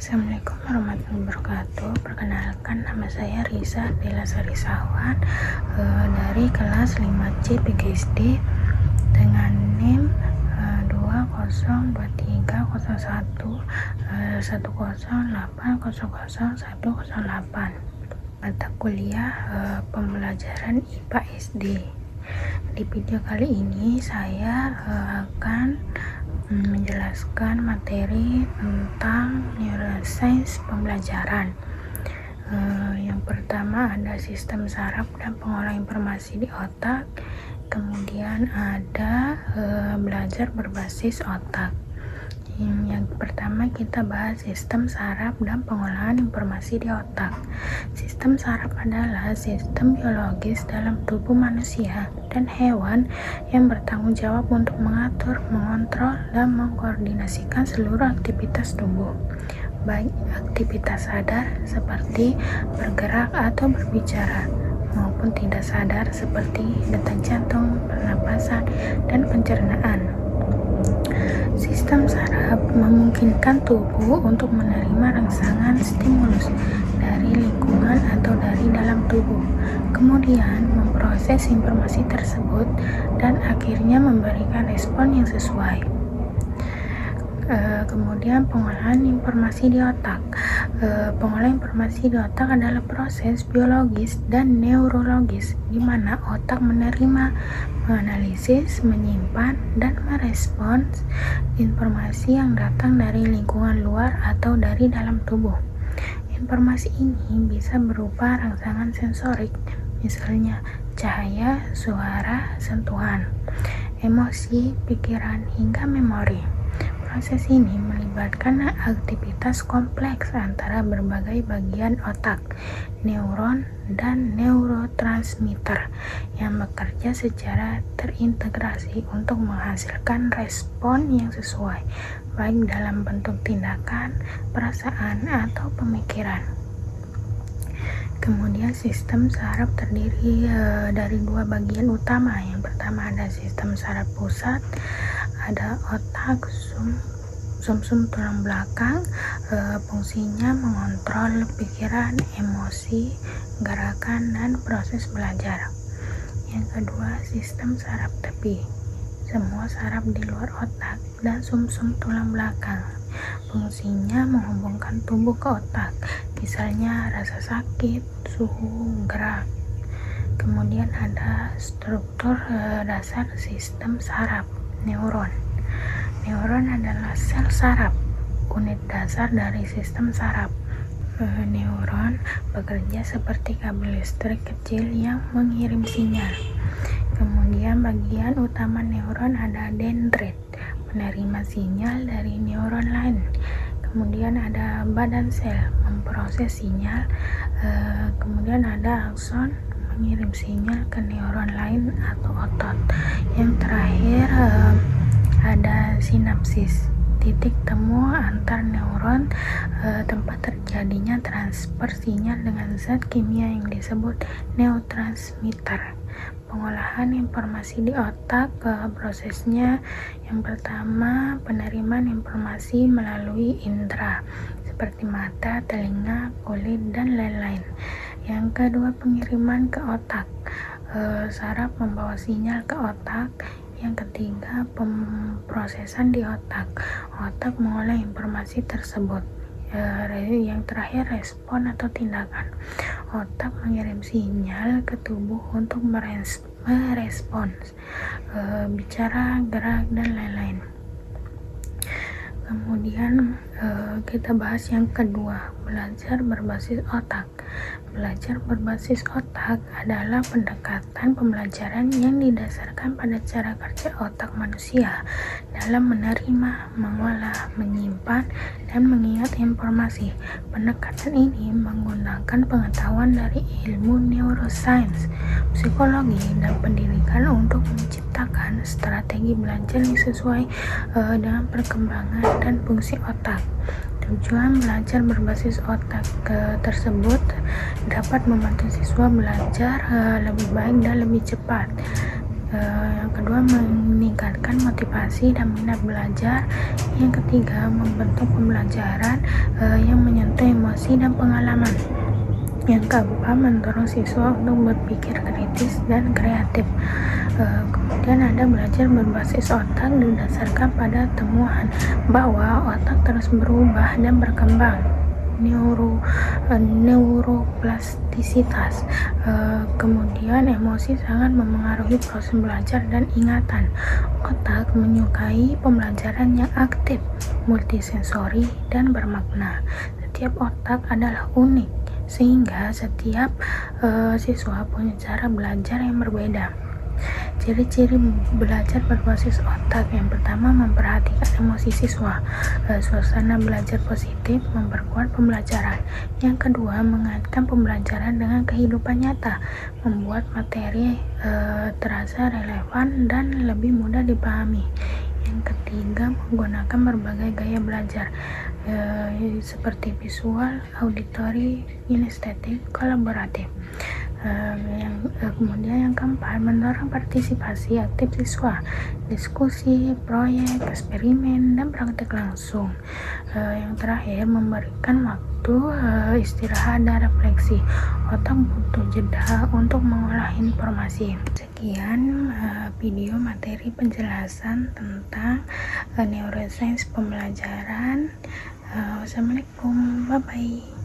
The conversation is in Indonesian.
Assalamualaikum warahmatullahi wabarakatuh. Perkenalkan, nama saya Risa Dela Sarisawan dari kelas 5C PGSD dengan NIM 20.10.301 mata kuliah pembelajaran IPA SD. Di video kali ini saya akan menjelaskan materi tentang neuroscience pembelajaran. Yang pertama ada sistem saraf dan pengolah informasi di otak, kemudian ada belajar berbasis otak. Yang pertama kita bahas sistem saraf dan pengolahan informasi di otak. Sistem saraf adalah sistem biologis dalam tubuh manusia dan hewan yang bertanggung jawab untuk mengatur, mengontrol, dan mengkoordinasikan seluruh aktivitas tubuh, baik aktivitas sadar seperti bergerak atau berbicara, maupun tidak sadar seperti detak jantung, pernapasan, dan pencernaan. Sistem saraf memungkinkan tubuh untuk menerima rangsangan stimulus dari lingkungan atau dari dalam tubuh, kemudian memproses informasi tersebut dan akhirnya memberikan respon yang sesuai. Kemudian pengolahan informasi di otak. Pengolahan informasi di otak adalah proses biologis dan neurologis di mana otak menerima, menganalisis, menyimpan, dan merespons informasi yang datang dari lingkungan luar atau dari dalam tubuh. Informasi ini bisa berupa rangsangan sensorik, misalnya cahaya, suara, sentuhan, emosi, pikiran, hingga memori. Proses ini melibatkan aktivitas kompleks antara berbagai bagian otak, neuron, dan neurotransmitter yang bekerja secara terintegrasi untuk menghasilkan respon yang sesuai, baik dalam bentuk tindakan, perasaan, atau pemikiran. Kemudian sistem saraf terdiri dari dua bagian utama. Yang pertama ada sistem saraf pusat, ada otak, sumsum tulang belakang, fungsinya mengontrol pikiran, emosi, gerakan, dan proses belajar. Yang kedua, sistem saraf tepi, semua saraf di luar otak dan sumsum tulang belakang. Fungsinya menghubungkan tubuh ke otak, misalnya rasa sakit, suhu, gerak. Kemudian ada struktur dasar sistem saraf, neuron. Neuron adalah sel saraf, unit dasar dari sistem saraf. Neuron bekerja seperti kabel listrik kecil yang mengirim sinyal. Kemudian bagian utama neuron ada dendrit, menerima sinyal dari neuron lain. Kemudian ada badan sel, memproses sinyal. Kemudian ada akson, mengirim sinyal ke neuron lain atau otot. Yang terakhir ada sinapsis, titik temu antar neuron, tempat terjadinya transfer sinyal dengan zat kimia yang disebut neurotransmitter. Pengolahan informasi di otak, prosesnya yang pertama penerimaan informasi melalui indera seperti mata, telinga, kulit, dan lain-lain. Yang kedua pengiriman ke otak, saraf membawa sinyal ke otak. Yang ketiga pemrosesan di otak, otak mengolah informasi tersebut. Yang terakhir respon atau tindakan, otak mengirim sinyal ke tubuh untuk merespons bicara, gerak, dan lain-lain. Kemudian kita bahas yang kedua, belajar berbasis otak. Belajar berbasis otak adalah pendekatan pembelajaran yang didasarkan pada cara kerja otak manusia dalam menerima, mengolah, menyimpan, dan mengingat informasi. Pendekatan ini menggunakan pengetahuan dari ilmu neuroscience, psikologi, dan pendidikan untuk menciptakan strategi belajar yang sesuai dengan perkembangan dan fungsi otak. Tujuan belajar berbasis otak tersebut dapat membantu siswa belajar lebih baik dan lebih cepat. Yang kedua, meningkatkan motivasi dan minat belajar. Yang ketiga, membentuk pembelajaran yang menyentuh emosi dan pengalaman. Yang keempat, mendorong siswa untuk berpikir kritis dan kreatif. Kemudian ada belajar berbasis otak didasarkan pada temuan bahwa otak terus berubah dan berkembang. Neuroplastisitas. Kemudian emosi sangat memengaruhi proses belajar dan ingatan. Otak menyukai pembelajaran yang aktif, multisensori, dan bermakna. Setiap otak adalah unik, sehingga setiap siswa punya cara belajar yang berbeda. Ciri-ciri belajar berbasis otak. Yang pertama, memperhatikan emosi siswa. Suasana belajar positif memperkuat pembelajaran. Yang kedua, mengaitkan pembelajaran dengan kehidupan nyata, membuat materi terasa relevan dan lebih mudah dipahami. Yang ketiga, menggunakan berbagai gaya belajar seperti visual, auditory, kinestetik, kolaboratif. Kemudian yang keempat, mendorong partisipasi aktif siswa, diskusi, proyek, eksperimen, dan praktik langsung. Yang terakhir, memberikan waktu istirahat dan refleksi. Otak butuh jeda untuk mengolah informasi. Sekian video materi penjelasan tentang neuroscience pembelajaran. Wassalamualaikum, bye bye.